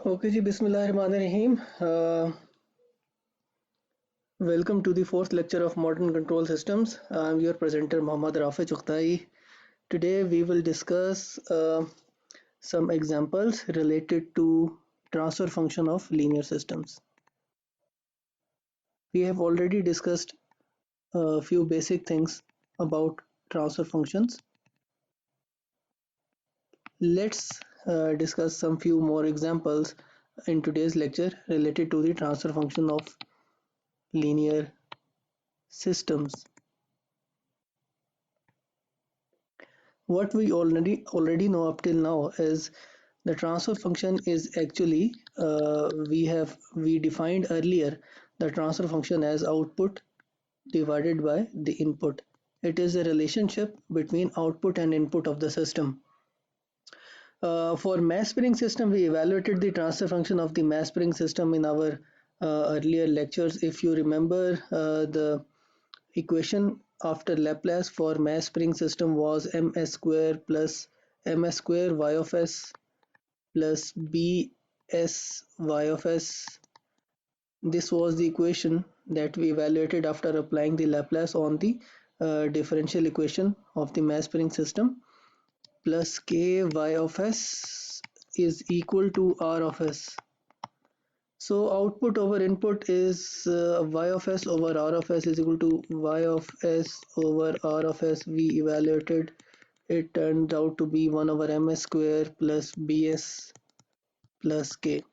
Okay ji, Bismillahirrahmanirrahim. Welcome to the fourth lecture of Modern Control Systems. I'm your presenter Mohammad Rafi Chughtai. Today we will discuss some examples related to transfer function of linear systems. We have already discussed a few basic things about transfer functions. Let's discuss some few more examples in today's lecture related to the transfer function of linear systems. What we already know up till now is the transfer function is actually we defined earlier the transfer function as output divided by the input. It is a relationship between output and input of the system. For mass spring system, we evaluated the transfer function of the mass spring system in our earlier lectures. If you remember, the equation after Laplace for mass spring system was ms square plus ms square y of s plus bs y of s. This was the equation that we evaluated after applying the Laplace on the differential equation of the mass spring system, plus k y of s is equal to r of s. So output over input is y of s over r of s is equal to y of s over r of s. We evaluated, it turned out to be 1 over ms square plus bs plus k.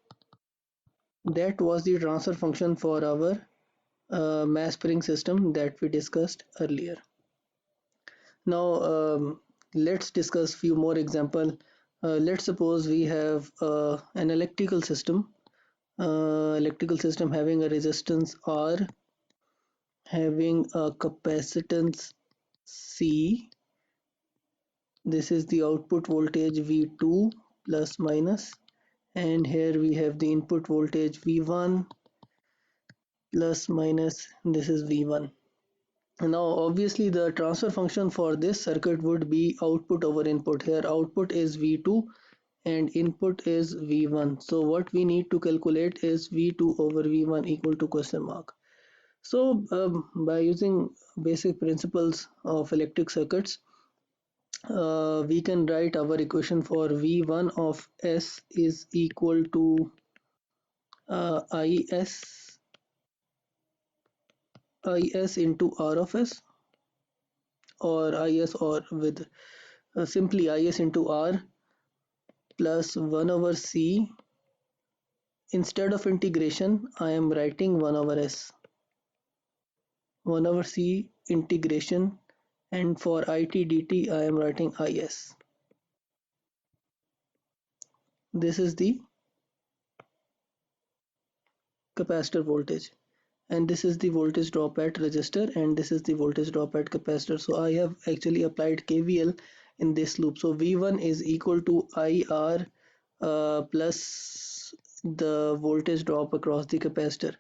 That was the transfer function for our mass spring system that we discussed earlier. Now let's discuss few more example. Let's suppose we have an electrical system having a resistance R, having a capacitance C. This is the output voltage V2 plus minus, and here we have the input voltage V1 plus minus. This is V1. Now obviously the transfer function for this circuit would be output over input. Here output is V2 and input is V1. So what we need to calculate is V2 over V1 equal to question mark. So by using basic principles of electric circuits, we can write our equation for V1 of S is equal to IS into R of S, or IS, or with simply IS into R plus 1 over C. Instead of integration, I am writing 1 over S. 1 over C integration, and for IT dt I am writing IS. This is the capacitor voltage, and this is the voltage drop at resistor, and this is the voltage drop at capacitor. So I have actually applied KVL in this loop. So V1 is equal to IR plus the voltage drop across the capacitor.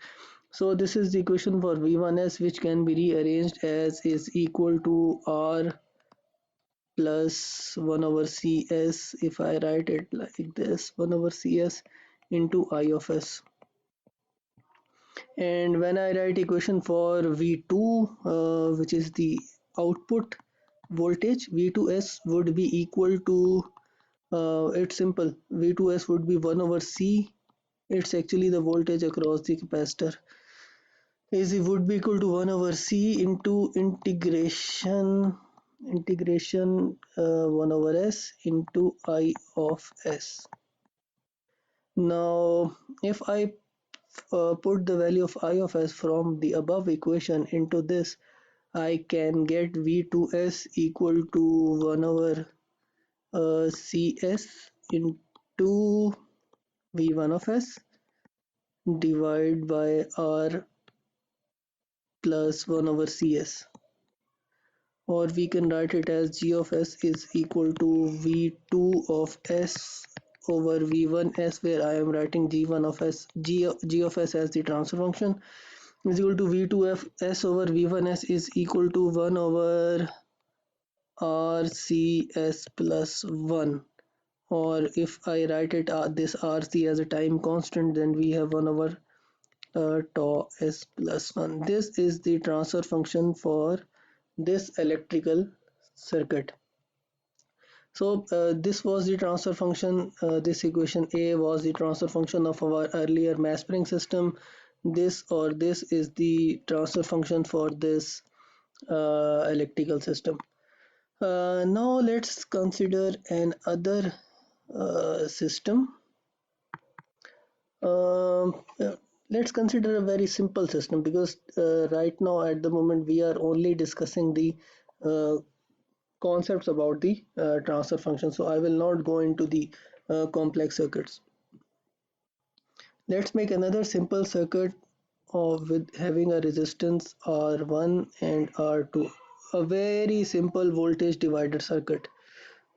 So this is the equation for V1s, which can be rearranged as is equal to R plus 1 over Cs. If I write it like this, 1 over Cs into I of S. And when I write equation for V2, which is the output voltage, V2s would be equal to, it's simple, V2s would be 1 over C. It's actually the voltage across the capacitor. Is it would be equal to 1 over C into integration 1 over S into I of S. Now if I put the value of I of S from the above equation into this, I can get V2S equal to 1 over CS into V1 of S divided by R plus 1 over CS. Or we can write it as G of S is equal to V2 of S over V1S, where I am writing G1 of S, G of S as the transfer function, is equal to V2 of S over V1S is equal to 1 over RCS plus 1. or if I write it this RC as a time constant, then we have 1 over tau s plus 1. This is the transfer function for this electrical circuit. So this was the transfer function. This equation A was the transfer function of our earlier mass spring system. This is the transfer function for this electrical system. Now let's consider another system. Let's consider a very simple system, because right now at the moment we are only discussing the uh, concepts about the transfer function. So I will not go into the complex circuits. Let's make another simple circuit with having a resistance R1 and R2. A very simple voltage divider circuit.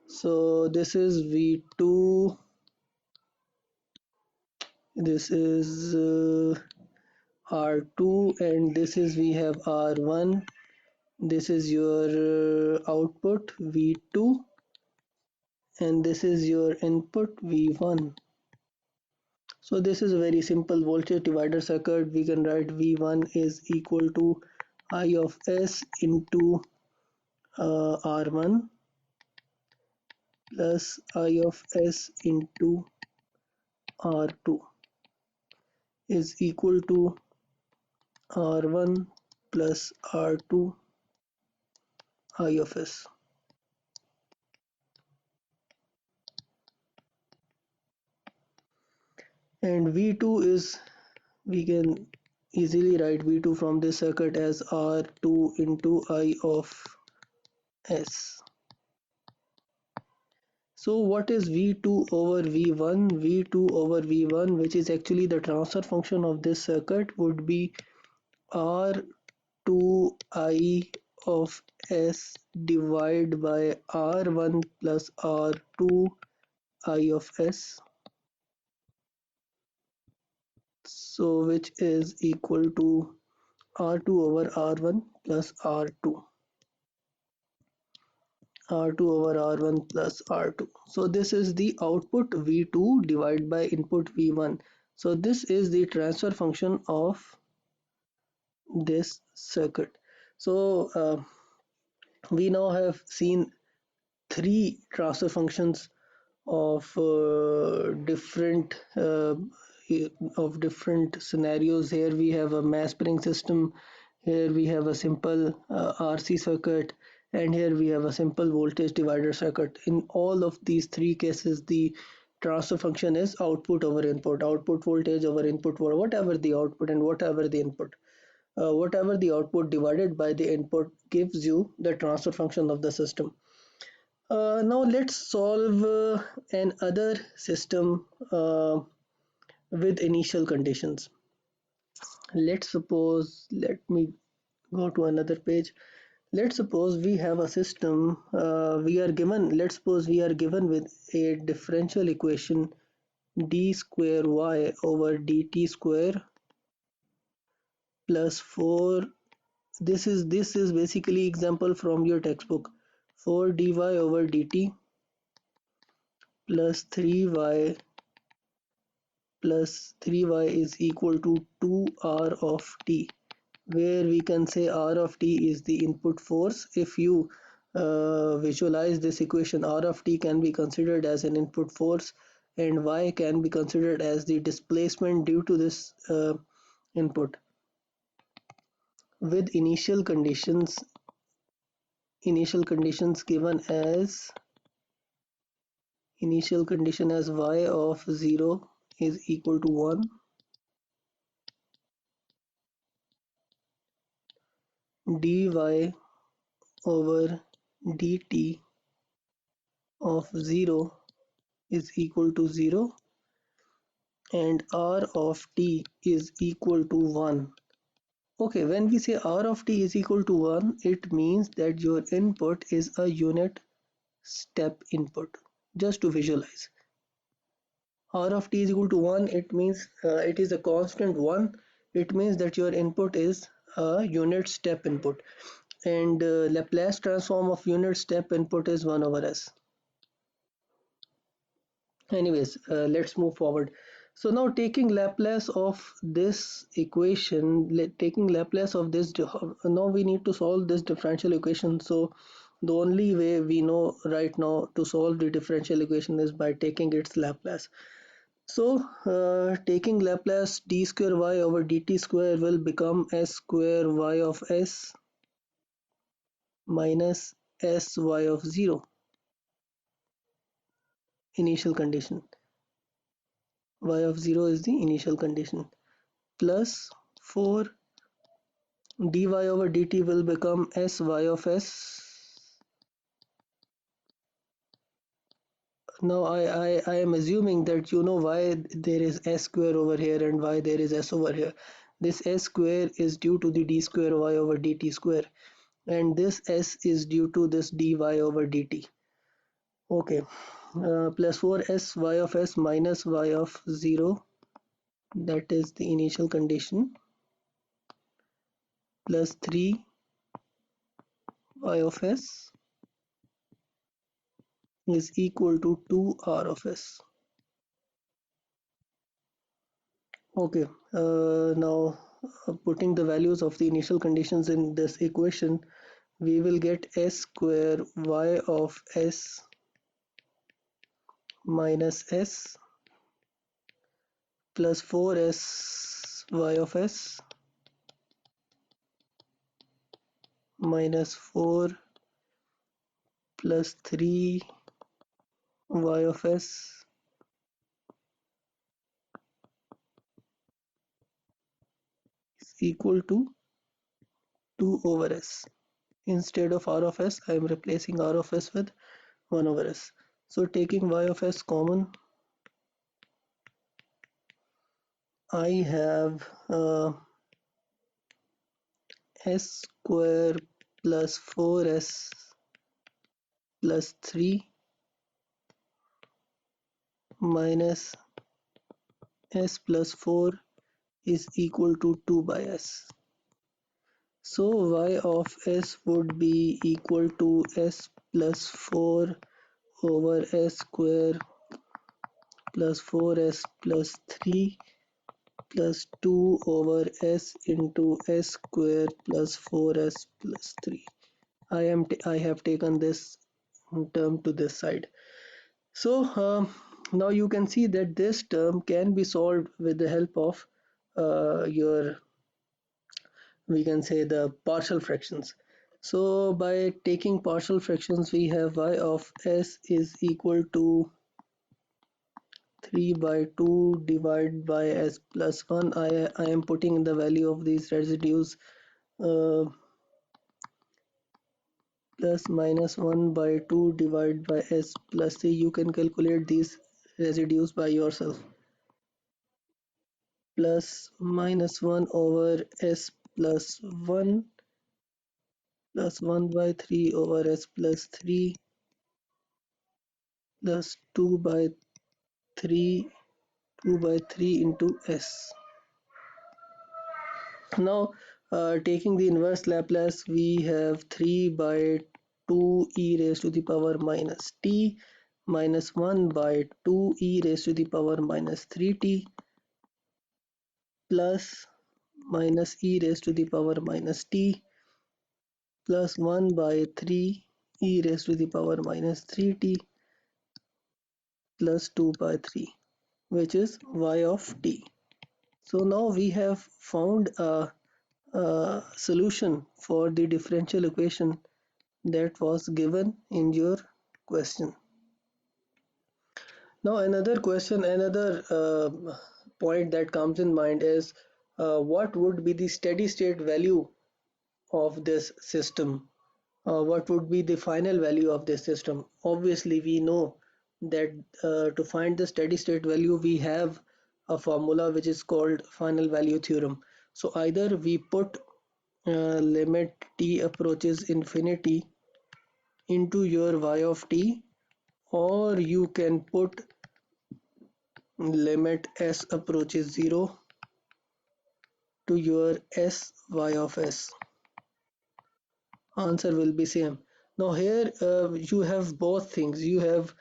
So this is V2, this is R2, and this is we have R1. This is your output V2, and this is your input V1. So this is a very simple voltage divider circuit. We can write V1 is equal to I of S into R1 plus I of S into R2 is equal to R1 plus R2 I of S. And V2 is, we can easily write V2 from this circuit as R2 into I of S. So what is V2 over V1? V2 over V1, which is actually the transfer function of this circuit, would be R2I of S divided by R1 plus R2I of S. So which is equal to R2 over R1 plus R2. R2 over R1 plus R2. So this is the output V2 divided by input V1. So this is the transfer function of this circuit. So we now have seen three transfer functions of different scenarios. Here we have a mass spring system, here we have a simple RC circuit, and here we have a simple voltage divider circuit. In all of these three cases, the transfer function is output over input, output voltage over input voltage, whatever the output and whatever the input. Whatever the output divided by the input gives you the transfer function of the system. Now let's solve another system with initial conditions. Let's suppose, let me go to another page. Let's suppose we have a system, let's suppose we are given with a differential equation d square y over dt square plus 4. This is basically example from your textbook. 4 dy over dt plus 3y plus 3y is equal to 2r of t, where we can say r of t is the input force. If you visualize this equation, r of t can be considered as an input force and y can be considered as the displacement due to this input. With initial conditions given as initial condition as y of 0 is equal to 1, dy over dt of 0 is equal to 0, and r of t is equal to 1. Okay, when we say r of t is equal to 1, it means that your input is a unit step input. Just to visualize, r of t is equal to 1, it means it is a constant 1. It means that your input is a unit step input, and Laplace transform of unit step input is 1 over s. Anyways, let's move forward. So now taking Laplace of this equation, taking Laplace of this, now we need to solve this differential equation. So the only way we know right now to solve the differential equation is by taking its Laplace. So taking Laplace, d square y over dt square will become s square y of s minus sy of 0, initial condition. Y of 0 is the initial condition, plus 4 dy over dt will become sy of s. Now I am assuming that you know why there is s square over here and why there is s over here. This s square is due to the d square y over dt square, and this s is due to this dy over dt. Okay, plus 4 y of s minus y of 0, that is the initial condition, plus 3 y of s is equal to 2r of s. Okay, now putting the values of the initial conditions in this equation, we will get s square y of s minus s plus 4s y of s minus 4 plus 3 y of s is equal to 2 over s. Instead of r of s, I am replacing r of s with 1 over s. So taking y of s common, I have s square plus 4s plus 3 minus s plus 4 is equal to 2 by s. So y of s would be equal to s plus 4 over s square plus 4s plus 3 plus 2 over s into s square plus 4s plus 3. I have taken this term to this side. So now you can see that this term can be solved with the help of your, we can say, the partial fractions. So by taking partial fractions, we have y of s is equal to 3 by 2 divided by s plus 1. I am putting in the value of these residues, uh, plus minus 1 by 2 divided by s plus 3. You can calculate these residues by yourself. Plus minus 1 over s plus 1 plus 1 by 3 over s plus 3 plus 2 by 3 2 by 3 into s. Now taking the inverse Laplace, we have 3 by 2 e raised to the power minus t minus 1 by 2 e raised to the power minus 3t plus minus e raised to the power minus t plus 1 by 3 e raised to the power minus 3t plus 2 by 3, which is y of t. So now we have found a solution for the differential equation that was given in your question. Now another point that comes in mind is what would be the steady state value of this system? What would be the final value of this system? Obviously, we know that to find the steady state value, we have a formula which is called final value theorem. So either we put limit t approaches infinity into your y of t, or you can put limit s approaches 0 to your s y of s. Answer will be same. Now here you have both things. You have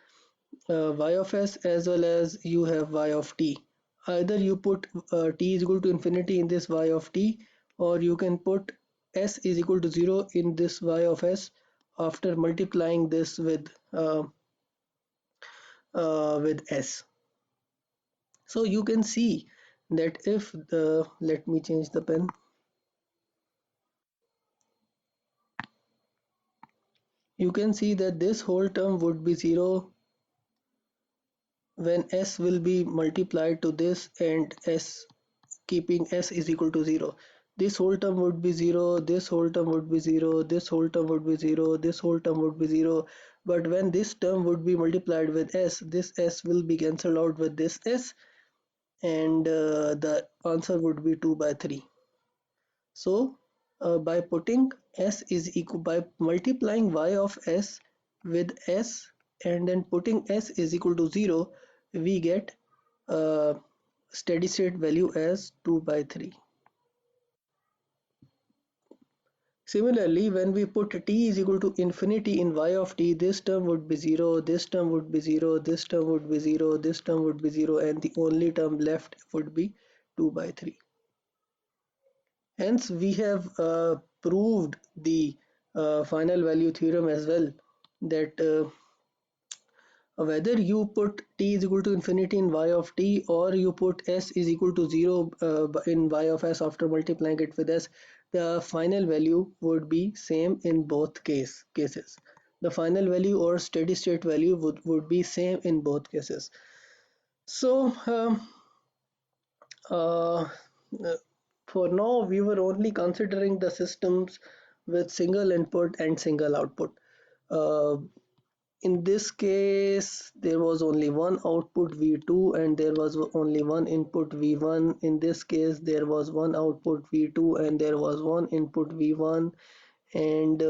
y of s as well as you have y of t. Either you put t is equal to infinity in this y of t, or you can put s is equal to 0 in this y of s after multiplying this with s. So you can see that if the, let me change the pen. You can see that this whole term would be 0 when s will be multiplied to this and s, keeping s is equal to 0. This whole term would be 0, this whole term would be 0, this whole term would be 0, this whole term would be 0. But when this term would be multiplied with s, this s will be cancelled out with this s, and the answer would be 2 by 3. So by putting s is equal, by multiplying y of s with s and then putting s is equal to 0, we get steady state value as 2 by 3. Similarly, when we put t is equal to infinity in y of t, this term would be 0, this term would be 0, this term would be 0, this term would be 0, and the only term left would be 2 by 3. Hence, we have proved the final value theorem as well, that whether you put t is equal to infinity in y of t, or you put s is equal to 0 in y of s after multiplying it with s, the final value would be same in both cases. The final value or steady state value would be same in both cases. So uh, for now, we were only considering the systems with single input and single output. Uh, in this case, there was only one output V2 and there was only one input V1. In this case, there was one output V2 and there was one input V1. And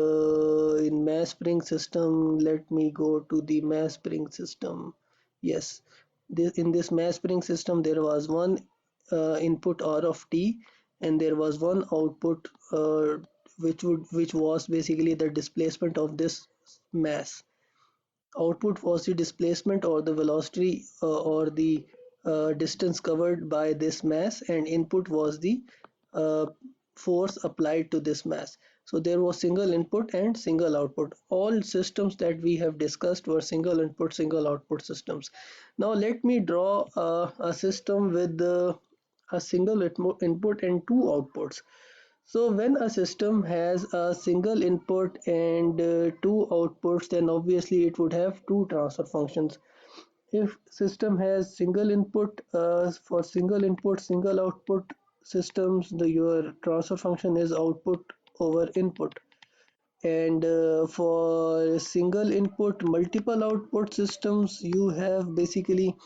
in mass spring system, let me go to the mass spring system. Yes, in this mass spring system, there was one input R of t, and there was one output which was basically the displacement of this mass. Output was the displacement or the velocity or the distance covered by this mass, and input was the uh, force applied to this mass. So there was single input and single output. All systems that we have discussed were single input, single output systems. Now let me draw a system with a single input and two outputs. So when a system has a single input and two outputs, then obviously it would have two transfer functions. If system has single input, for single input, single output systems, your transfer function is output over input. And for single input, multiple output systems, you have basically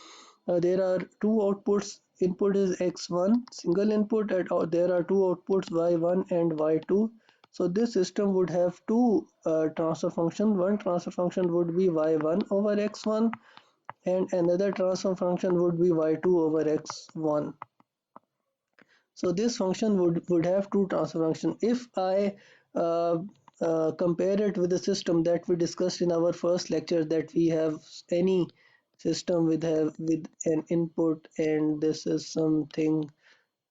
there are two outputs. Input is x1 single input, and there are two outputs y1 and y2. So this system would have two transfer function. One transfer function would be y1 over x1, and another transfer function would be y2 over x1. So this function would have two transfer function. If I uh, compare it with the system that we discussed in our first lecture, that we have any system with an input, and this is something,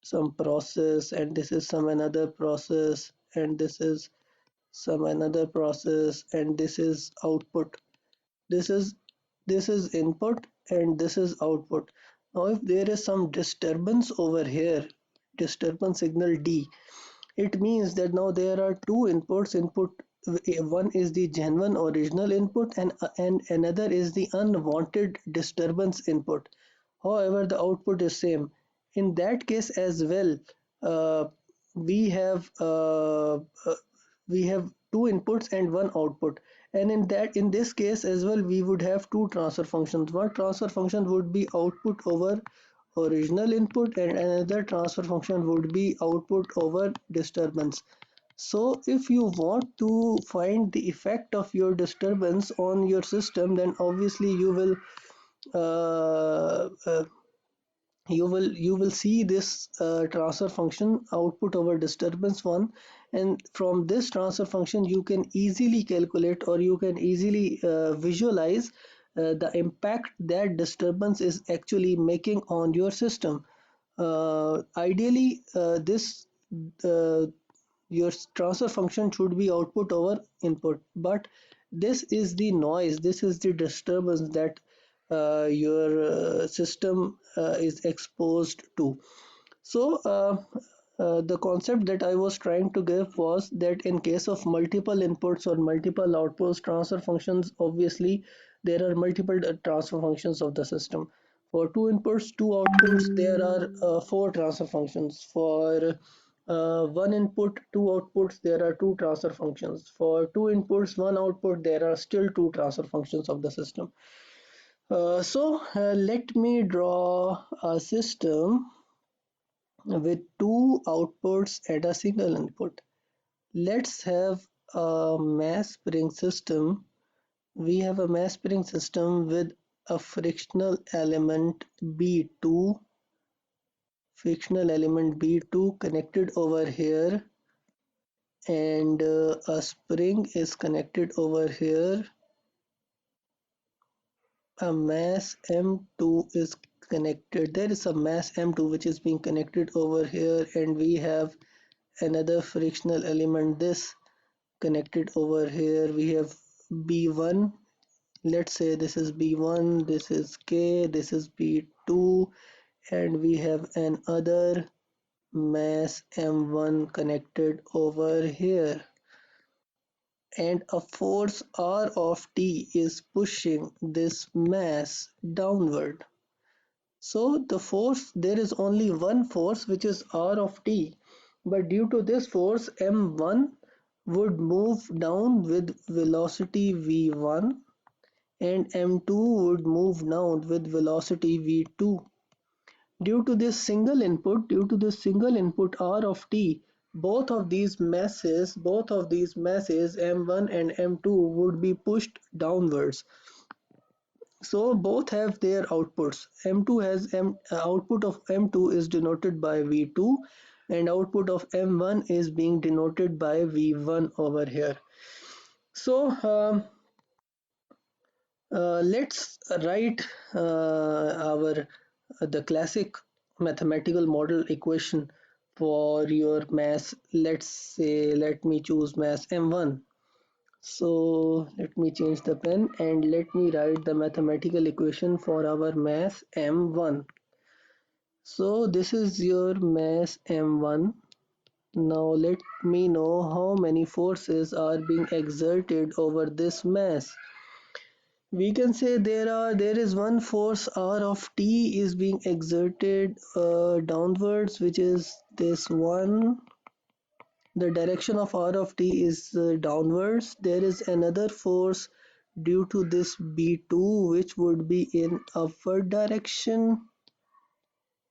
some process, and this is some another process, and this is some another process, and this is output. This is this is input and this is output. Now if there is some disturbance over here, disturbance signal D, it means that now there are two inputs. Input one is the genuine original input, and another is the unwanted disturbance input. However, the output is same. In that case as well, uh, we have uh, uh, we have two inputs and one output, and in this case as well, we would have two transfer functions. One transfer function would be output over original input, and another transfer function would be output over disturbance. So if you want to find the effect of your disturbance on your system, then obviously uh, uh, you will see this transfer function output over disturbance one, and from this transfer function you can easily calculate, or you can easily visualize the impact that disturbance is actually making on your system. Ideally, this uh, your transfer function should be output over input, but this is the noise, this is the disturbance that your system is exposed to. So, the concept that I was trying to give was that in case of multiple inputs or multiple outputs, transfer functions, obviously, there are multiple transfer functions of the system. For two inputs, two outputs, there are four transfer functions. For one input, two outputs, there are two transfer functions. For two inputs, one output, there are still two transfer functions of the system. Let me draw a system with two outputs and a single input. Let's have a mass spring system. We have a mass spring system with a frictional element B2 connected over here, and a spring is connected over here. A mass M2 is connected. There is a mass M2 which is being connected over here, and we have another frictional element this connected over here. We have B1. Let's say this is B1, this is K, this is B2, and we have another mass M1 connected over here. And a force R of T is pushing this mass downward. So the force, there is only one force which is R of T, but due to this force M1 would move down with velocity V1 and M2 would move down with velocity V2. Due to this single input R of T, both of these masses M1 and M2 would be pushed downwards. So both have their outputs. M2 has output of M2 is denoted by V2 and output of M1 is being denoted by V1 over here. So let's write our the classic mathematical model equation for your mass. Let's say let me choose mass M1. So let me change the pen and let me write the mathematical equation for our mass M1. So this is your mass M1. Now let me know how many forces are being exerted over this mass. We can say there is one force R of T is being exerted downwards, which is this one. The direction of R of T is downwards. There is another force due to this B2 which would be in upward direction.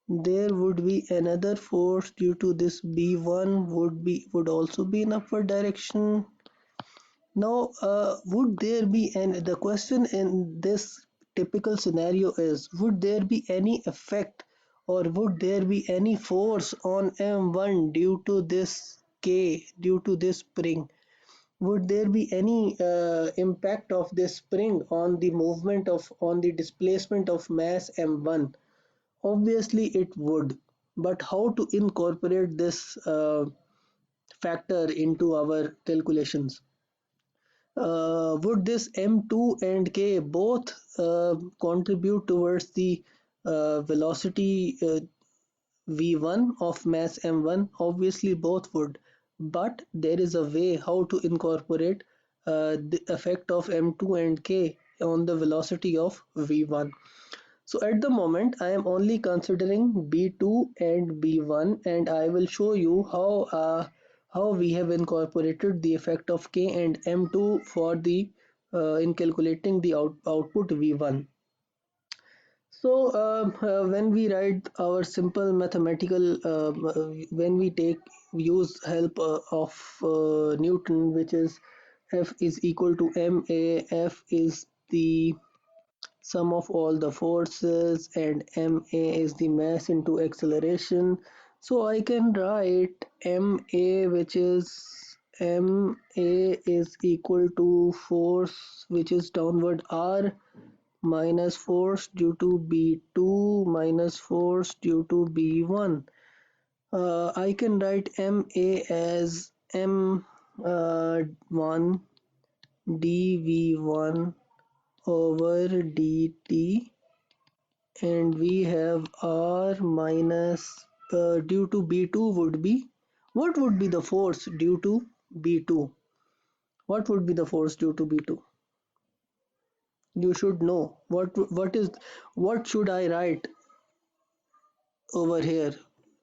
There would be another force due to this B1 would also be in upward direction. Now, would there be the question in this typical scenario is, would there be any effect or would there be any force on M1 due to this K, due to this spring? Would there be any impact of this spring on the movement on the displacement of mass M1? Obviously, it would. But how to incorporate this factor into our calculations? Would this M2 and K both contribute towards the velocity V1 of mass M1? Obviously, both would, but there is a way how to incorporate the effect of M2 and K on the velocity of V1. So at the moment, I am only considering B2 and B1, and I will show you how we have incorporated the effect of K and M2 for the in calculating the output V1. So when we write our simple mathematical, when we use help of Newton, which is F is equal to ma, F is the sum of all the forces and ma is the mass into acceleration. So I can write ma, which is ma is equal to force which is downward r minus force due to B2 minus force due to B1. I can write MA as M1 dV1 over dt, and we have R minus due to B2 would be, what would be the force due to B2? What would be the force due to B2? You should know. What should I write over here?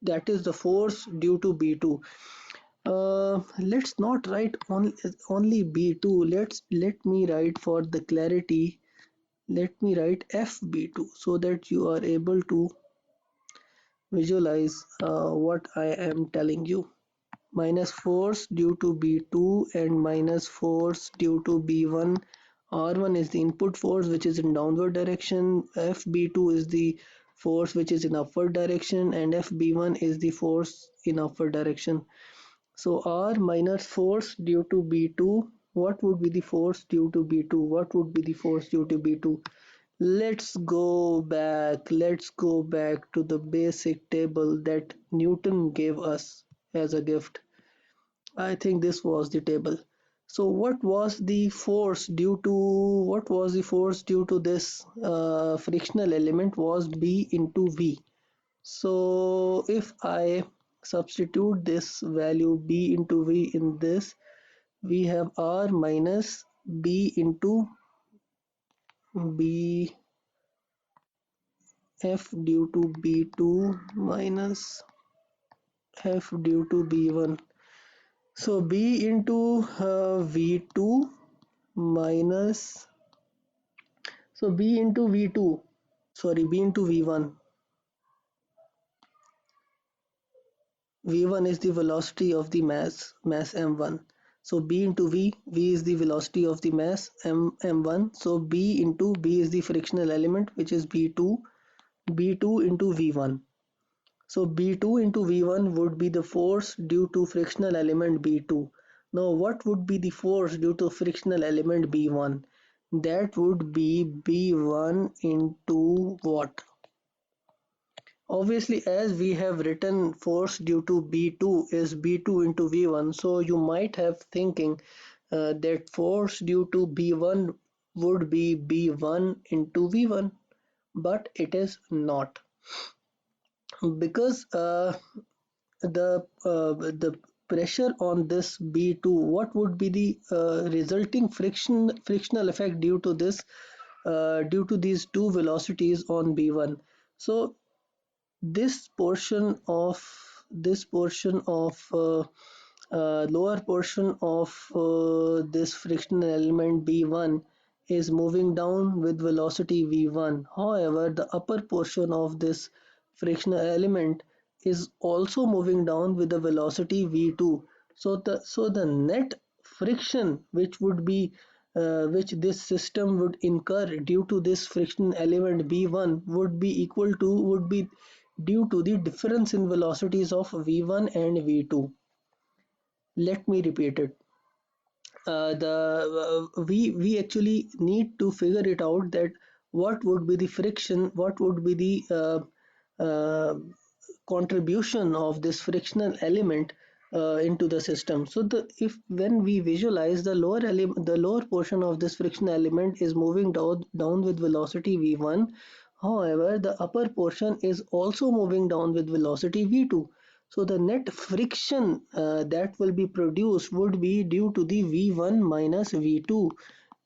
That is the force due to B2. Let's not write only B2. Let me write for the clarity. Let me write FB2 so that you are able to visualize what I am telling you. Minus force due to B2 and minus force due to B1. R1 is the input force which is in downward direction, FB2 is the force which is in upward direction, and FB1 is the force in upward direction. So R minus force due to B2, what would be the force due to B2? What would be the force due to B2? Let's go back to the basic table that Newton gave us as a gift. I think this was the table. So what was the force due to this frictional element was B into V. So if I substitute this value B into V in this, we have R minus B into B F due to B2 minus F due to B1. So B into V2 minus, so B into V2, sorry, B into V1. V1 is the velocity of the mass M1. So B into V is the velocity of the mass M1. So B into B is the frictional element which is B2 into V1. So B2 into V1 would be the force due to frictional element B2. Now what would be the force due to frictional element B1? That would be B1 into what? Obviously, as we have written force due to B2 is B2 into V1, so you might have thinking that force due to B1 would be B1 into V1, but it is not, because the pressure on this B2, what would be the resulting frictional effect due to this due to these two velocities on B1. So this portion of lower portion of this frictional element B1 is moving down with velocity V1. However, the upper portion of this frictional element is also moving down with the velocity V2. So the net friction which this system would incur due to this friction element B1 would be due to the difference in velocities of V1 and V2. Let me repeat it. The we actually need to figure it out that what would be the friction, what would be the contribution of this frictional element into the system. So the if when we visualize the lower portion of this friction element is moving down with velocity v1. However, the upper portion is also moving down with velocity v2. So the net friction that will be produced would be due to the v1 minus v2,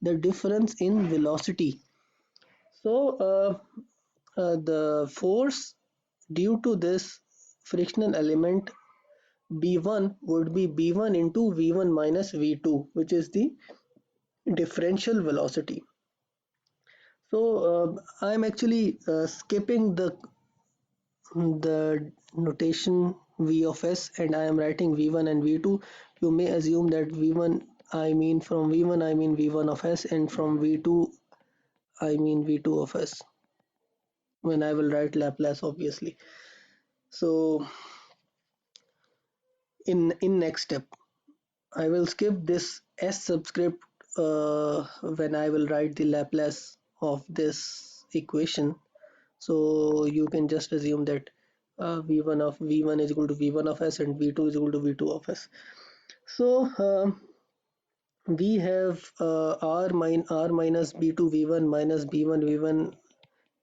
the difference in velocity. So the force due to this frictional element B1 would be B1 into V1 minus V2, which is the differential velocity. So I'm actually skipping the notation V of S, and I am writing V1 and V2. You may assume that from V1 I mean V1 of S, and from V2 I mean V2 of S when I will write Laplace, obviously. So in next step, I will skip this S subscript when I will write the Laplace of this equation. So you can just assume that v1 of v1 is equal to v1 of s and v2 is equal to v2 of s. So we have r minus b2 v1 minus b1 v1.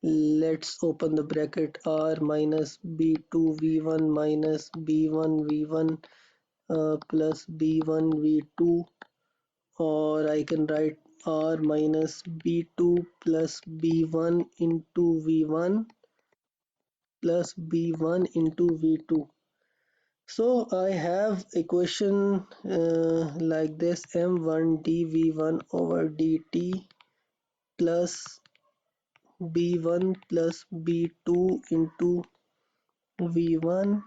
Let's open the bracket. R minus b2 v1 minus b1 v1 plus b1 v2, or I can write r minus b2 plus b1 into v1 plus b1 into v2. So I have equation like this: m1 dv1 over dt plus b1 plus b2 into v1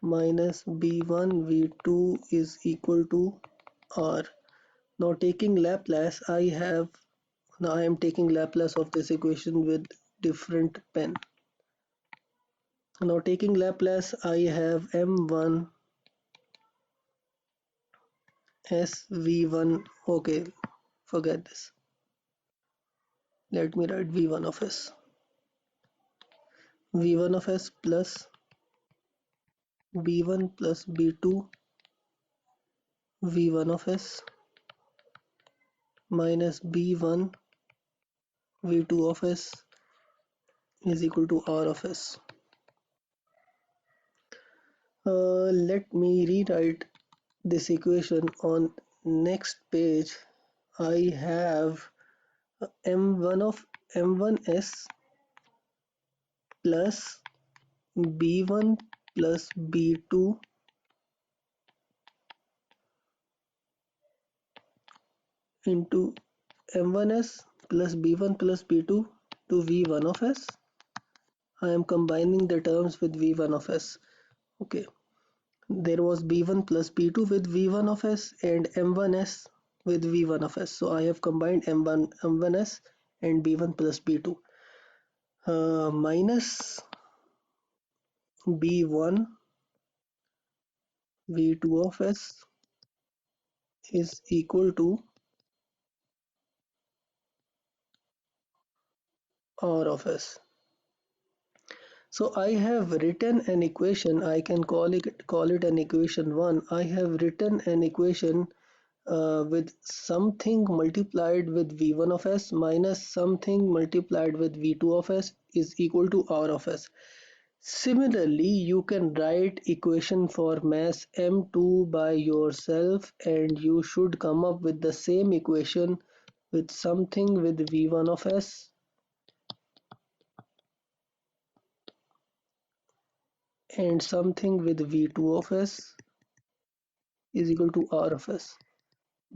minus b1 v2 is equal to r. Now taking Laplace, I am taking Laplace of this equation with different pen. Now taking Laplace, I have m1 s v1. Okay, forget this. Let me write v1 of s. v1 of s plus b1 plus b2 v1 of s minus b1 v2 of s is equal to r of s. Let me rewrite this equation on next page. I have m1 of m1s plus b1 plus b2 into m1s plus b1 plus b2 to v1 of s. I am combining the terms with v1 of s. Okay, there was b1 plus b2 with v1 of s and m1s with v1 of s. So I have combined m1s and b1 plus b2. Minus b1 v2 of s is equal to r of s. So I have written an equation. I can call it an equation 1. I have written an equation with something multiplied with v1 of s minus something multiplied with v2 of s is equal to r of s. Similarly, you can write equation for mass m2 by yourself and you should come up with the same equation with something with v1 of s and something with v2 of s is equal to r of s.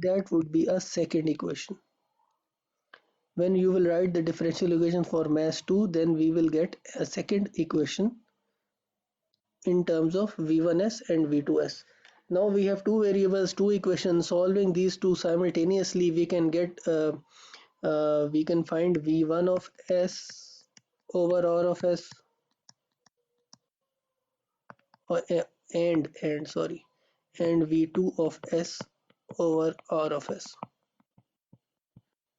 That would be a second equation. When you will write the differential equation for mass 2, then we will get a second equation in terms of v1s and v2s. Now we have two variables, two equations. Solving these two simultaneously, we can find v1 of s over r of s, or, and v2 of s over r of s.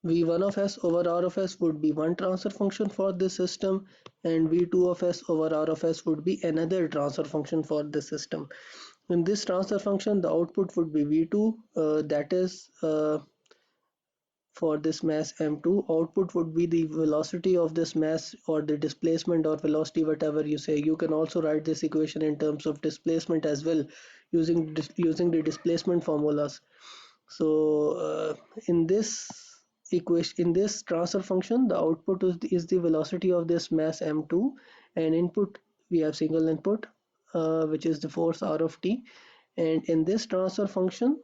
v1 of s over r of s would be one transfer function for this system, and v2 of s over r of s would be another transfer function for this system. In this transfer function, the output would be v2, that is for this mass m2. Output would be the velocity of this mass, or the displacement or velocity, whatever you say. You can also write this equation in terms of displacement as well, using the displacement formulas. So in this equation, in this transfer function, the output is the velocity of this mass m2, and input, we have single input, which is the force r of t. And in this transfer function,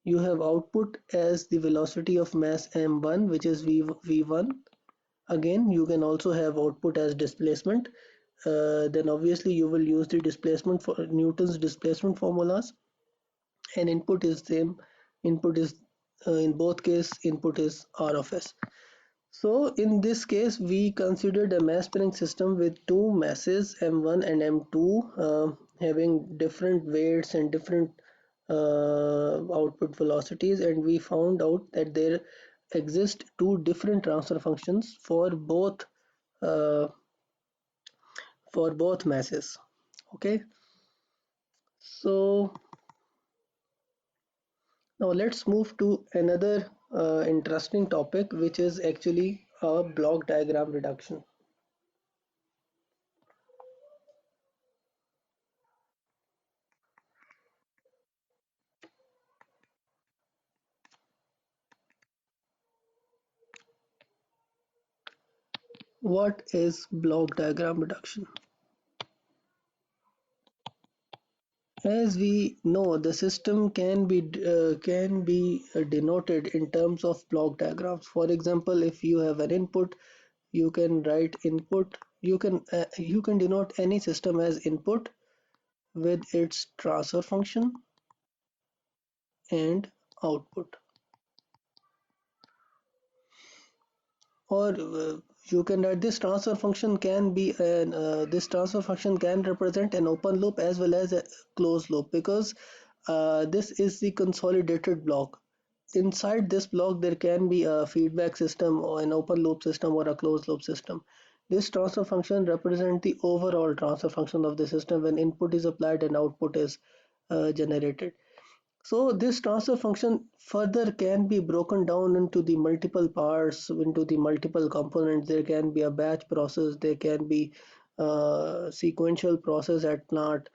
you have output as the velocity of mass m1, which is v1. Again, you can also have output as displacement. Then obviously you will use the displacement for Newton's displacement formulas, and input is same. Input is in both case, input is r of s. So in this case, we considered a mass spinning system with two masses m1 and m2, having different weights and different output velocities, and we found out that their exist two different transfer functions uh, for both masses. Okay, so now let's move to another interesting topic, which is actually a block diagram reduction. What is block diagram reduction? As we know, the system can be denoted in terms of block diagrams. For example, if you have an input, you can write input. You can denote any system as input with its transfer function and output, or you can write this transfer function can be an this transfer function can represent an open loop as well as a closed loop, because this is the consolidated block. Inside this block there can be a feedback system or an open loop system or a closed loop system. This transfer function represents the overall transfer function of the system when input is applied and output is generated. So this transfer function further can be broken down into the multiple parts, into the multiple components. There can be a batch process, there can be sequential process at plant,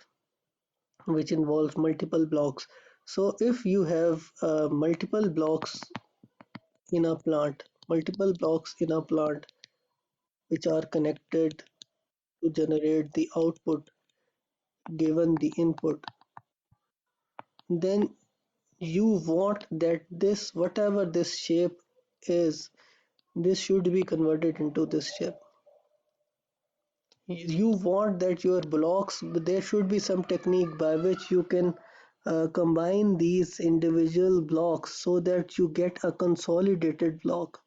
which involves multiple blocks. So if you have multiple blocks in a plant which are connected to generate the output given the input, then you want that this whatever this shape is, this should be converted into this shape. You want that your blocks, there should be some technique by which you can combine these individual blocks so that you get a consolidated block.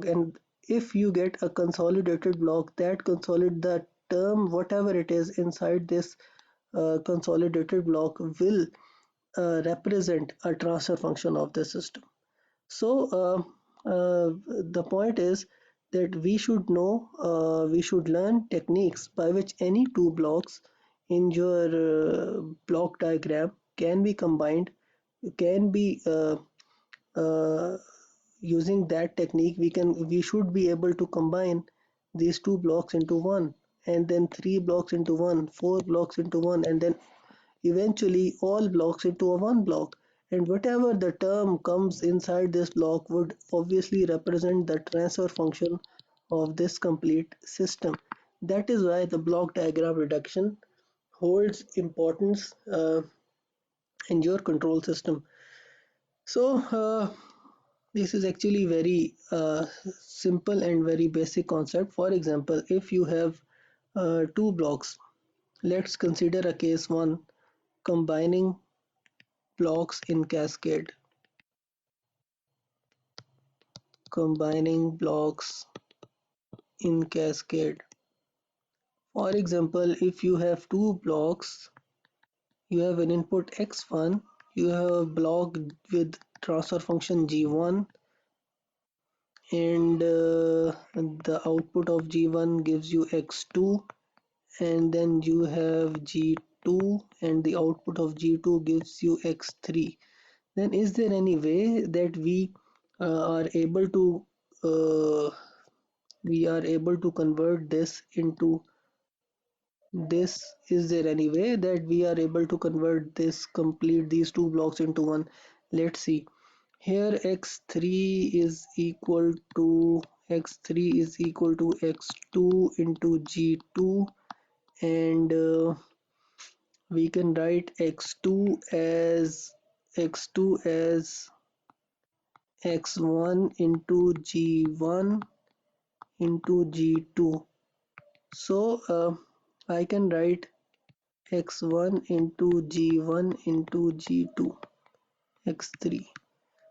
And if you get a consolidated block, that consolidate the term whatever it is inside this consolidated block will represent a transfer function of the system. So the point is that we should learn techniques by which any two blocks in your block diagram can be combined, can be uh, using that technique we should be able to combine these two blocks into one, and then three blocks into one, four blocks into one, and then eventually all blocks into a one block, and whatever the term comes inside this block would obviously represent the transfer function of this complete system. That is why the block diagram reduction holds importance in your control system. So this is actually very simple and very basic concept. For example, if you have two blocks, let's consider a case one, combining blocks in cascade. Combining blocks in cascade. For example, if you have two blocks, you have an input x1, you have a block with transfer function g1, and the output of g1 gives you x2, and then you have g2 and the output of g2 gives you x3. Then is there any way that are able to uh, convert this into this? Is there any way that we are able to convert this, complete these two blocks into one? Let's see. Here x3 is equal to x2 into g2, and we can write x2 as x1 into g1 into g2. So I can write x1 into g1 into g2, x3.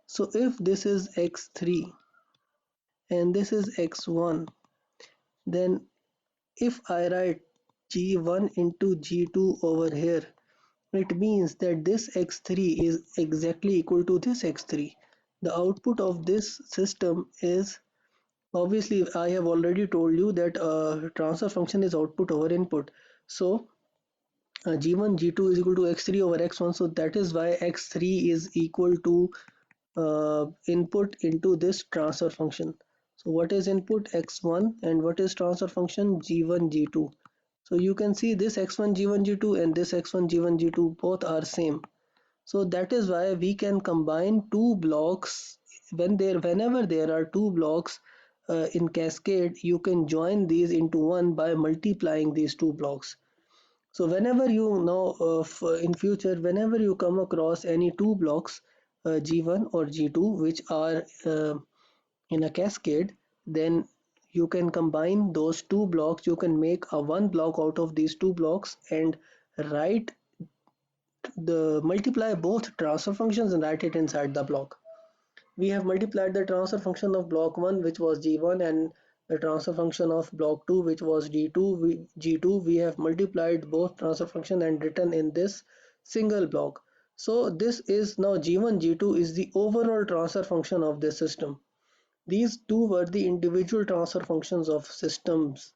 So if this is x3 and this is x1, then if I write g1 into g2 over here, It means that this x3 is exactly equal to this x3. The output of this system is, obviously I have already told you that transfer function is output over input. So g1 g2 is equal to x3 over x1, so that is why x3 is equal to input into this transfer function. So what is input? X1, and what is transfer function? G1 G2. So you can see this X1 G1 G2 and this X1 G1 G2 both are same. So that is why we can combine two blocks whenever there are two blocks in cascade. You can join these into one by multiplying these two blocks. So whenever you know in future, whenever you come across any two blocks, G1 or G2, which are in a cascade, then you can combine those two blocks. You can make a one block out of these two blocks and write the multiply both transfer functions and write it inside the block. We have multiplied the transfer function of block 1, which was G1, and the transfer function of block 2, which was G2. We have multiplied both transfer function and written in this single block. So this is now G1 G2 is the overall transfer function of this system. These two were the individual transfer functions of systems.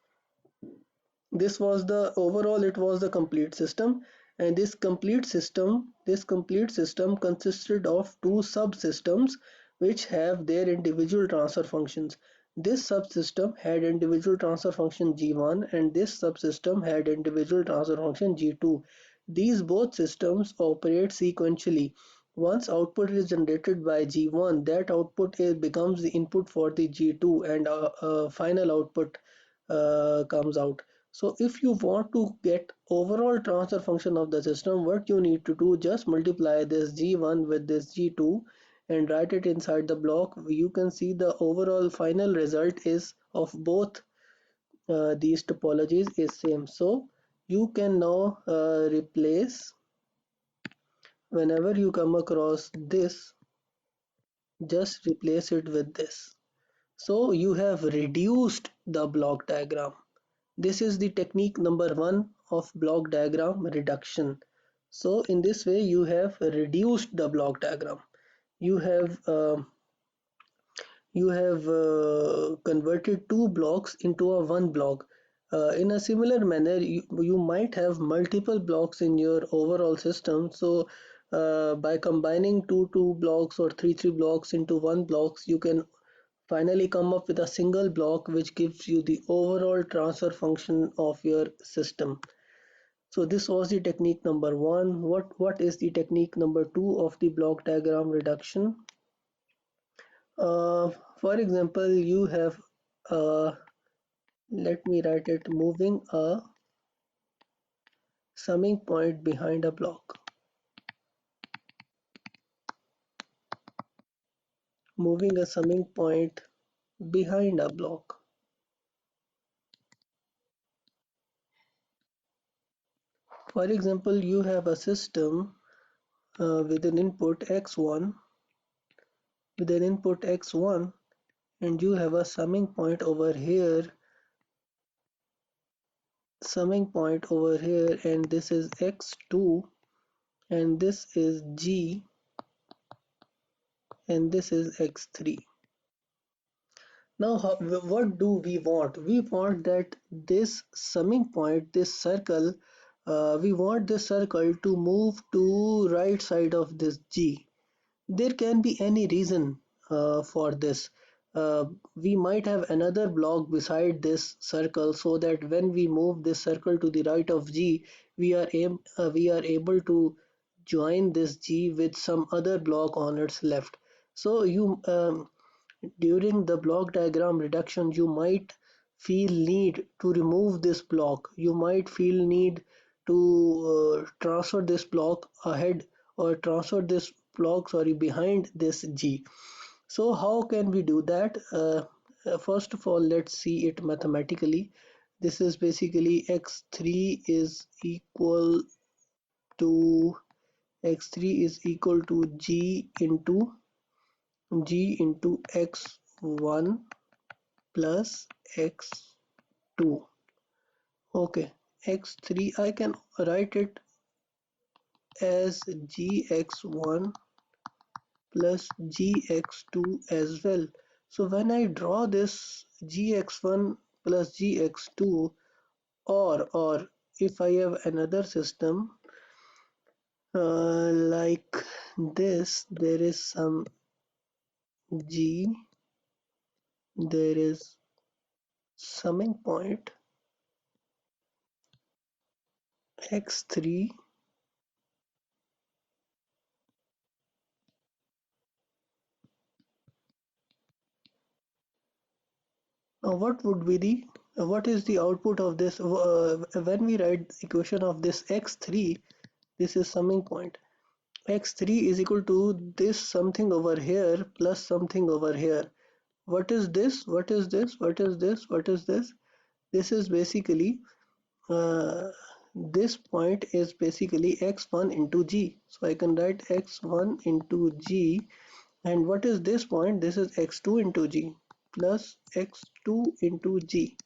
This was the overall, it was the complete system, and this complete system consisted of two subsystems which have their individual transfer functions. This subsystem had individual transfer function G1 and this subsystem had individual transfer function G2. These both systems operate sequentially. Once output is generated by G1, that output becomes the input for the G2, and a final output comes out. So if you want to get overall transfer function of the system, what you need to do, just multiply this G1 with this G2 and write it inside the block. You can see the overall final result is of both these topologies is same. So you can now replace whenever you come across this, just replace it with this. So you have reduced the block diagram. This is the technique number 1 of block diagram reduction. So in this way you have reduced the block diagram. You have converted two blocks into a one block. In a similar manner, you might have multiple blocks in your overall system. So by combining two blocks or three blocks into one blocks, you can finally come up with a single block which gives you the overall transfer function of your system. So this was the technique number 1. What is the technique number 2 of the block diagram reduction? Uh, for example, you have let me write it, moving a summing point behind a block. Moving a summing point behind a block. For example, you have a system with an input x1 and you have a summing point over here, and this is x2 and this is g and this is x3. Now what do we want? We want that this summing point, this circle, we want this circle to move to right side of this g. There can be any reason for this. We might have another block beside this circle, so that when we move this circle to the right of G, we are able to join this G with some other block on its left. So during the block diagram reduction, you might feel need to remove this block. You might feel need to transfer this block ahead or transfer this block, sorry, behind this G. So how can we do that? First of all, let's see it mathematically. This is basically x3 is equal to g into x1 plus x2. Okay, x3 I can write it as gx1 plus gx2 as well. So when I draw this gx1 plus gx2, or if I have another system like this, there is some g, there is summing point x3. Now what is the output of this? When we write the equation of this x3, this is summing point. X3 is equal to this something over here plus something over here. What is this? What is this? What is this? What is this? This is basically this point is basically x1 into g. So I can write x1 into g. And what is this point? This is x2 into g plus x2 into g.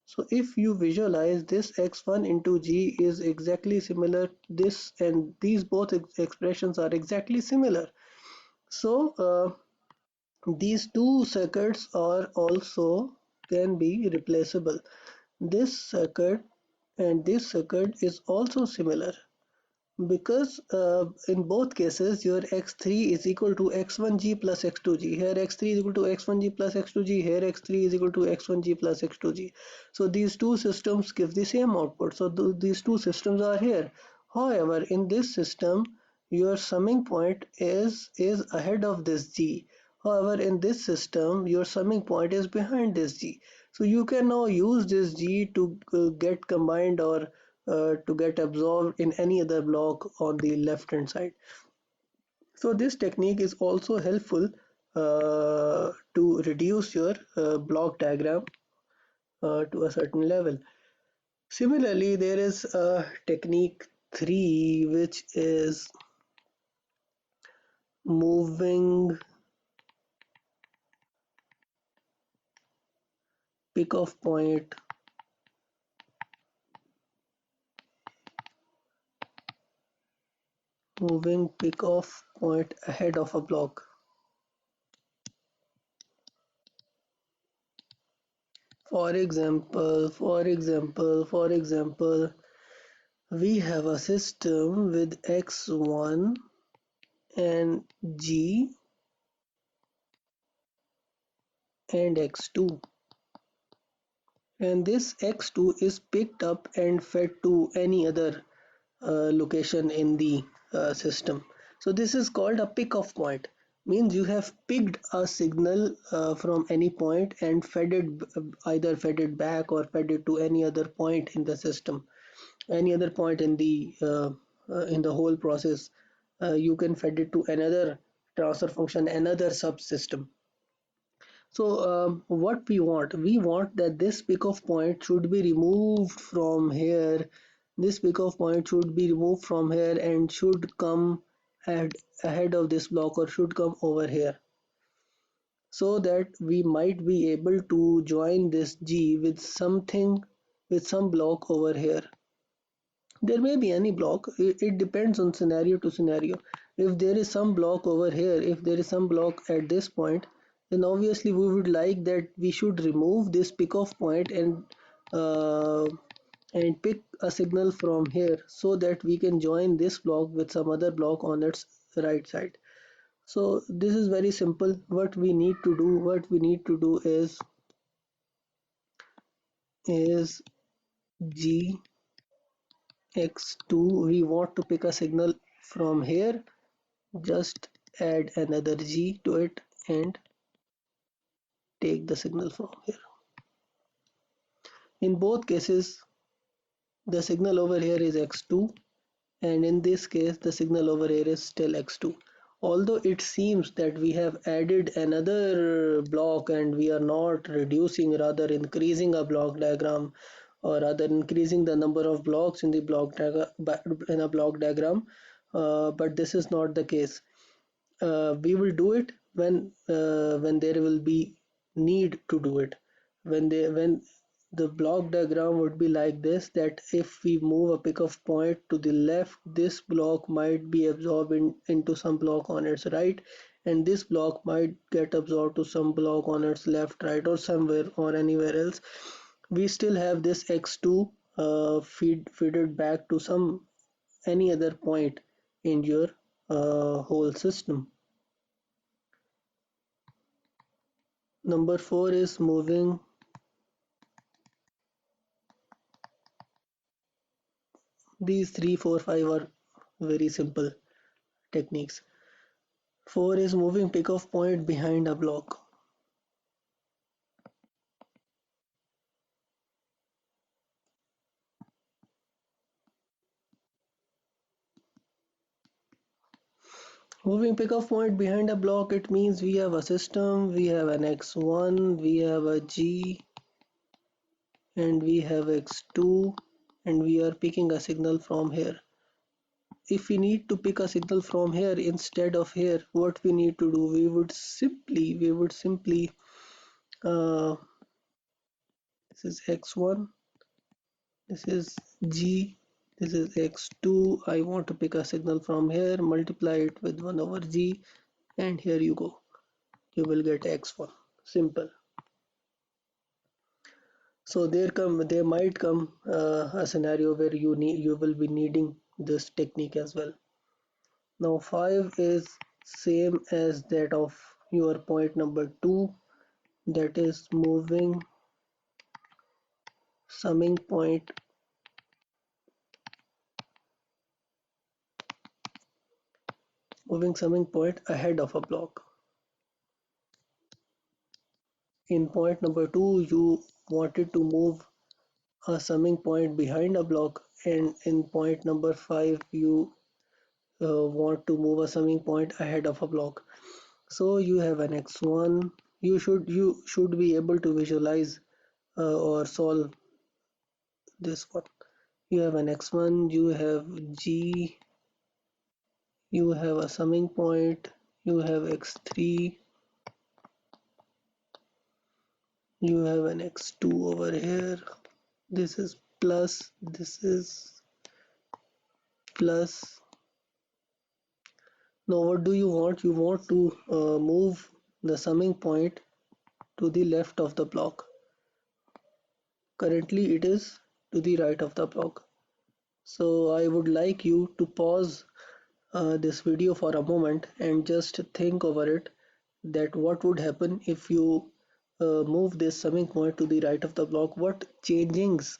So if you visualize this, x1 into g is exactly similar, this and these both expressions are exactly similar. So these two circuits are also can be replaceable. This circuit and this circuit is also similar, because in both cases your x3 is equal to x1g plus x2g. Here x3 is equal to x1g plus x2g. Here x3 is equal to x1g plus x2g. So these two systems give the same output. So these two systems are here. However, in this system, your summing point is ahead of this g. However, in this system, your summing point is behind this g. So you can now use this g to get combined or to get absorbed in any other block on the left hand side. So this technique is also helpful to reduce your block diagram to a certain level. Similarly, there is a technique 3, which is moving pick off point, moving pick off point ahead of a block. For example, we have a system with x1 and g and x2, and this x2 is picked up and fed to any other location in the system. So this is called a pick off point. Means you have picked a signal from any point and fed it, either fed it back or fed it to any other point in the system, any other point in the whole process. You can fed it to another transfer function, another subsystem. So we want that this pickoff point should be removed from here. This pickoff point should be removed from here and should come ahead of this block, or should come over here, so that we might be able to join this G with something, with some block over here. There may be any block, it depends on scenario to scenario. If there is some block over here, if there is some block at this point, then obviously we would like that we should remove this pick off point uh, and pick a signal from here, so that we can join this block with some other block on its right side. So this is very simple. What we need to do is G x2, we want to pick a signal from here, just add another g to it and take the signal from here. In both cases, the signal over here is x2, and in this case the signal over here is still x2. Although it seems that we have added another block and we are not reducing, rather increasing a block diagram, or rather increasing the number of blocks in the block diagram, but this is not the case. We will do it when there will be need to do it. When the block diagram would be like this, that if we move a pickoff point to the left, this block might be absorbed into some block on its right, and this block might get absorbed to some block on its left, right, or somewhere or anywhere else. We still have this x2 feed back to some any other point in your whole system. Number 4 is moving. These 3, 4, 5 are very simple techniques. 4 is moving pickoff point behind a block. Moving pickoff point behind a block, it means we have a system, we have an x1, we have a g, and we have x2, and we are picking a signal from here. If we need to pick a signal from here instead of here, what we need to do? We would simply uh, this is x1, this is g, this is x2. I want to pick a signal from here, multiply it with 1 over g, and here you go. You will get x1. Simple. So there might come a scenario where you will be needing this technique as well. Now 5 is same as that of your point number 2, that is summing point moving summing point ahead of a block. In point number 2, you wanted to move a summing point behind a block, and in point number 5 you want to move a summing point ahead of a block. So you have an x1. You should be able to visualize or solve this one. You have an x1, you have g, you have a summing point, you have x3, you have an x2 over here. This is plus, this is plus. Now what do you want? You want to move the summing point to the left of the block. Currently it is to the right of the block. So I would like you to pause this video for a moment and just think over it, that what would happen if you move this summing point to the right of the block. What changings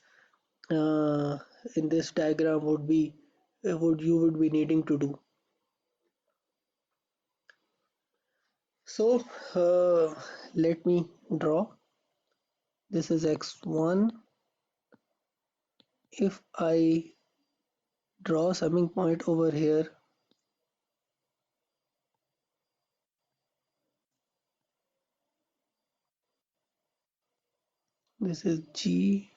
uh, in this diagram would be needing to do. So let me draw. This is x1. If I draw summing point over here, this is g,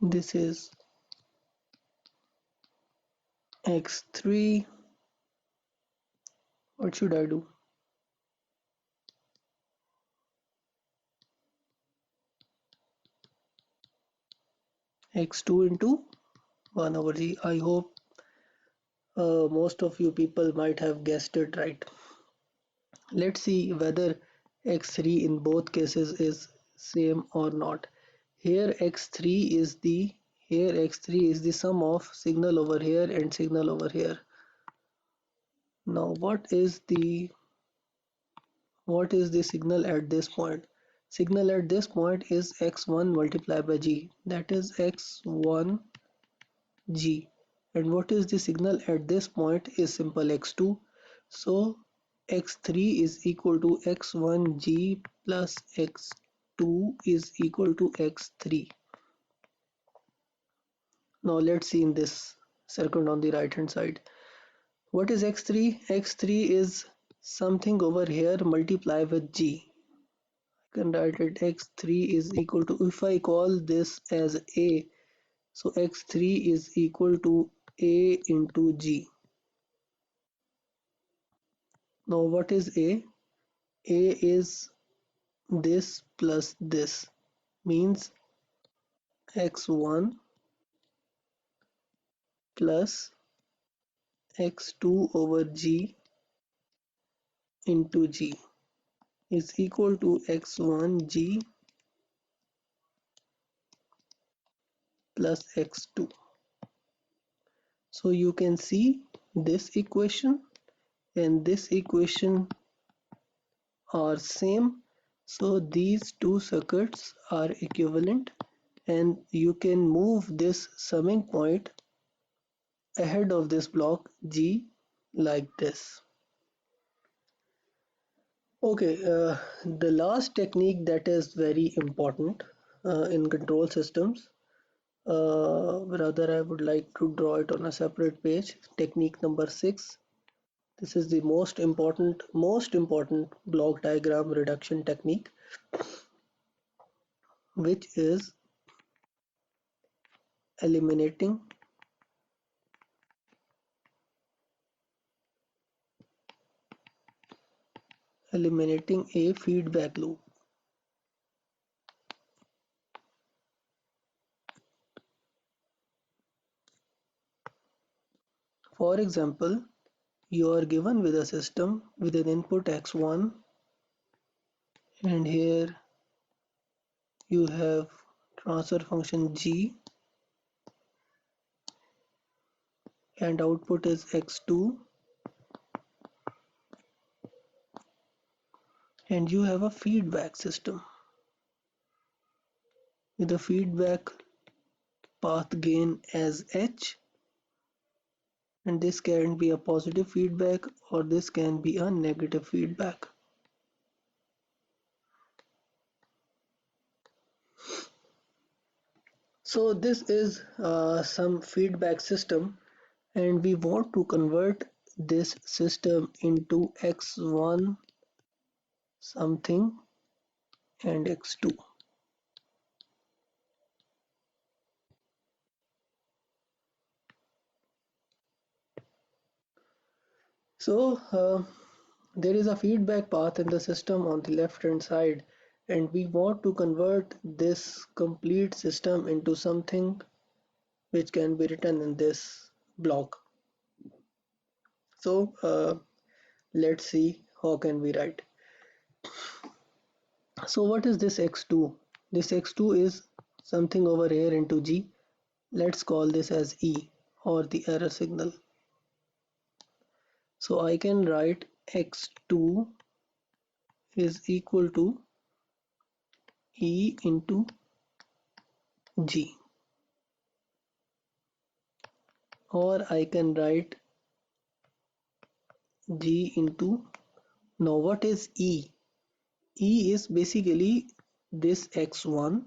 this is x3. What should I do? X2 into 1 over g. I hope most of you people might have guessed it right. Let's see whether x3 in both cases is same or not. Here x3 is the sum of signal over here and signal over here. Now what is the signal at this point? Signal at this point is x1 multiplied by g, that is x1 g. And what is the signal at this point is simple, x2. So x3 is equal to x1g plus x2 is equal to x3. Now let's see in this circle on the right hand side. What is x3? x3 is something over here multiplied with g. I can write it x3 is equal to, if I call this as a, so x3 is equal to a into g. Now what is a? A is this plus this. means x1 plus x2 over g into g is equal to x1 g plus x2. So you can see this equation and this equation are same. So these two circuits are equivalent and you can move this summing point ahead of this block G like this. Okay, the last technique that is very important in control systems, rather I would like to draw it on a separate page. Technique number 6. This is the most important block diagram reduction technique, which is eliminating a feedback loop. For example, you are given with a system with an input x1 and here you have transfer function g and output is x2 and you have a feedback system with a feedback path gain as h, and this can be a positive feedback or this can be a negative feedback. So this is some feedback system and we want to convert this system into x1 something and x2. So there is a feedback path in the system on the left hand side and we want to convert this complete system into something which can be written in this block. So let's see how can we write. So what is this x2? This x2 is something over here into g. Let's call this as E or the error signal. So I can write x2 is equal to E into G, or I can write G into, now what is E? E is basically this x1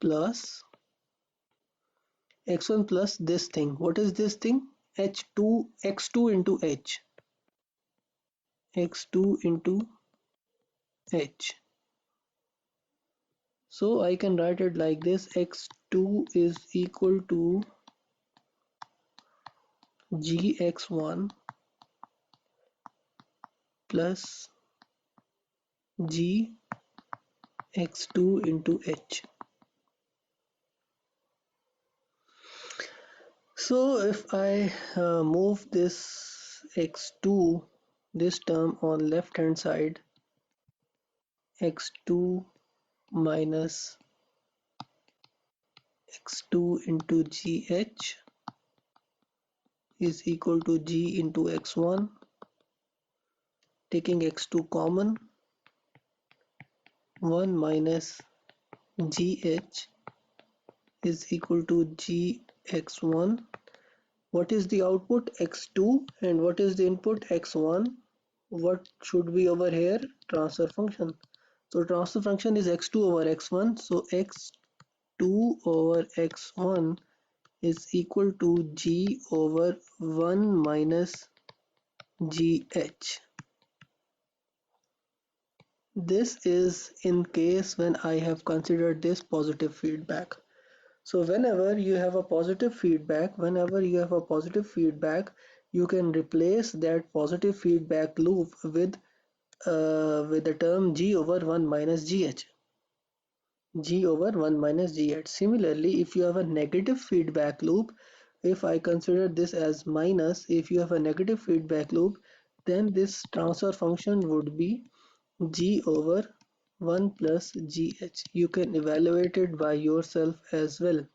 plus this thing. What is this thing? H2 x2 into H, x2 into H. So I can write it like this: x2 is equal to gx1 plus gx2 into H. So if I move this x2, this term on left hand side, x2 minus x2 into gh is equal to g into x1, taking x2 common, 1 minus gh is equal to gx1. What is the output? x2, and what is the input? x1. What should be over here? Transfer function. So transfer function is x2 over x1. So x2 over x1 is equal to g over 1 minus gh. This is in case when I have considered this positive feedback. So whenever you have a positive feedback, you can replace that positive feedback loop with with the term g over 1 minus gh. G over 1 minus gh. Similarly, if you have a negative feedback loop, if I consider this as minus, if you have a negative feedback loop, then this transfer function would be g over 1 plus gh. You can evaluate it by yourself as well.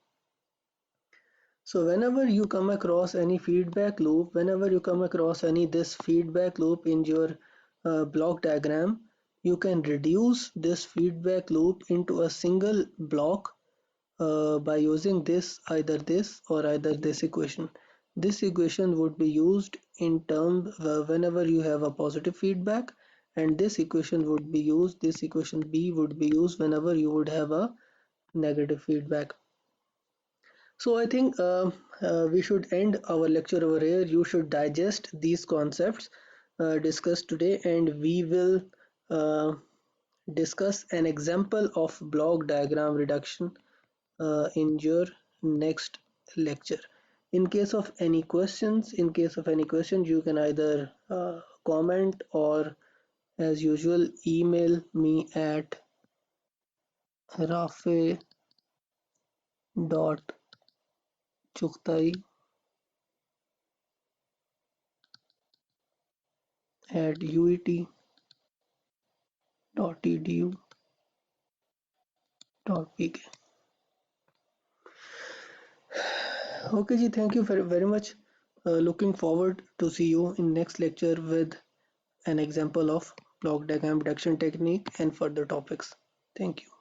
So whenever you come across any feedback loop, whenever you come across any this feedback loop in your block diagram, you can reduce this feedback loop into a single block by using either this equation. This equation would be used in term whenever you have a positive feedback, and this equation would be used, this equation B would be used whenever you would have a negative feedback. So I think we should end our lecture over here. You should digest these concepts discussed today, and we will uh, discuss an example of block diagram reduction in your next lecture. In case of any questions, you can either comment or, as usual, email me at rafe.chuktai@uit.edu.pk. Okay, ji, thank you very much. Looking forward to see you in next lecture with an example of block diagram reduction technique and further topics. Thank you.